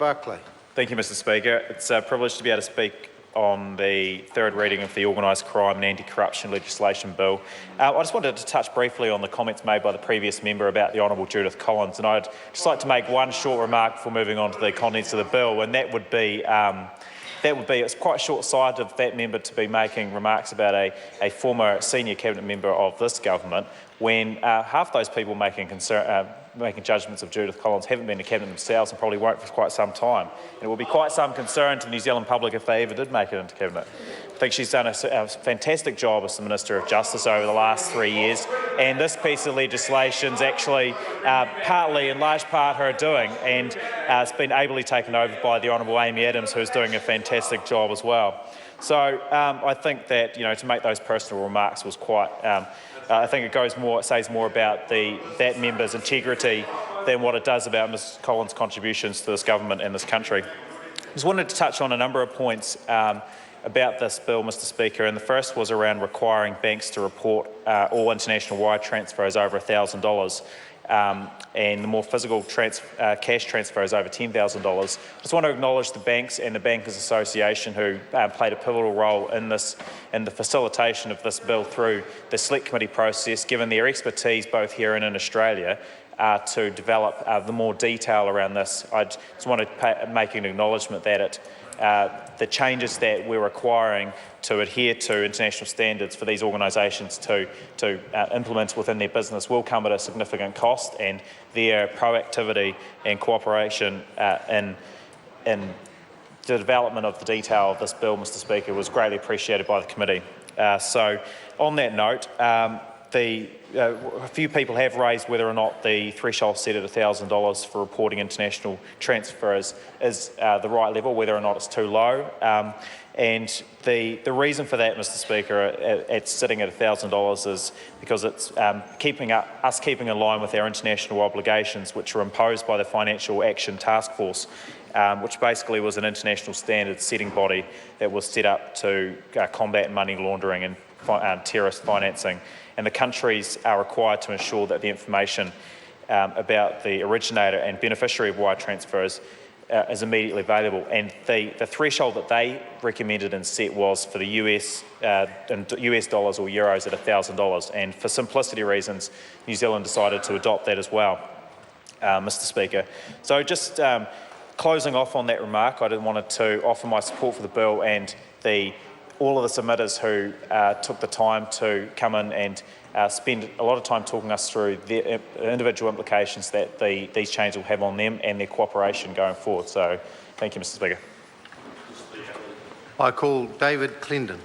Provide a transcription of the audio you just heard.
Barclay. Thank you, Mr Speaker. It's a privilege to be able to speak on the third reading of the Organised Crime and Anti-Corruption Legislation Bill. I just wanted to touch briefly on the comments made by the previous member about the Honourable Judith Collins, and I'd just like to make one short remark before moving on to the contents of the bill, and that would be it's quite short-sighted of that member to be making remarks about a former senior cabinet member of this government when half those people making judgments of Judith Collins haven't been in cabinet themselves and probably won't for quite some time. And it will be quite some concern to the New Zealand public if they ever did make it into cabinet. I think she's done a fantastic job as the Minister of Justice over the last 3 years, and this piece of legislation is actually partly, in large part, her doing, and it's been ably taken over by the Honourable Amy Adams, who's doing a fantastic job as well. So I think that to make those personal remarks was quite. I think it says more about that member's integrity than what it does about Ms Collins' contributions to this government and this country. I just wanted to touch on a number of points about this bill, Mr Speaker, and the first was around requiring banks to report all international wire transfers over $1,000 and the more physical cash transfers over $10,000. I just want to acknowledge the banks and the Bankers Association who played a pivotal role in the facilitation of this bill through the Select Committee process, given their expertise both here and in Australia to develop the more detail around this. I just want to make an acknowledgement that the changes that we're requiring to adhere to international standards for these organisations to implement within their business will come at a significant cost, and their proactivity and cooperation in the development of the detail of this bill, Mr Speaker, was greatly appreciated by the committee. So on that note, a few people have raised whether or not the threshold set at $1,000 for reporting international transfers is the right level, whether or not it's too low. And the reason for that, Mr Speaker, it's sitting at $1,000 is because it's keeping in line with our international obligations, which were imposed by the Financial Action Task Force, which basically was an international standards setting body that was set up to combat money laundering and terrorist financing. And the countries are required to ensure that the information about the originator and beneficiary of wire transfers is immediately available. And the threshold that they recommended and set was for the US dollars or euros at $1,000. And for simplicity reasons, New Zealand decided to adopt that as well, Mr Speaker. So just closing off on that remark, I wanted to offer my support for the bill and all of the submitters who took the time to come in and spend a lot of time talking us through the individual implications that these changes will have on them and their cooperation going forward. So thank you, Mr Speaker. I call David Clendon.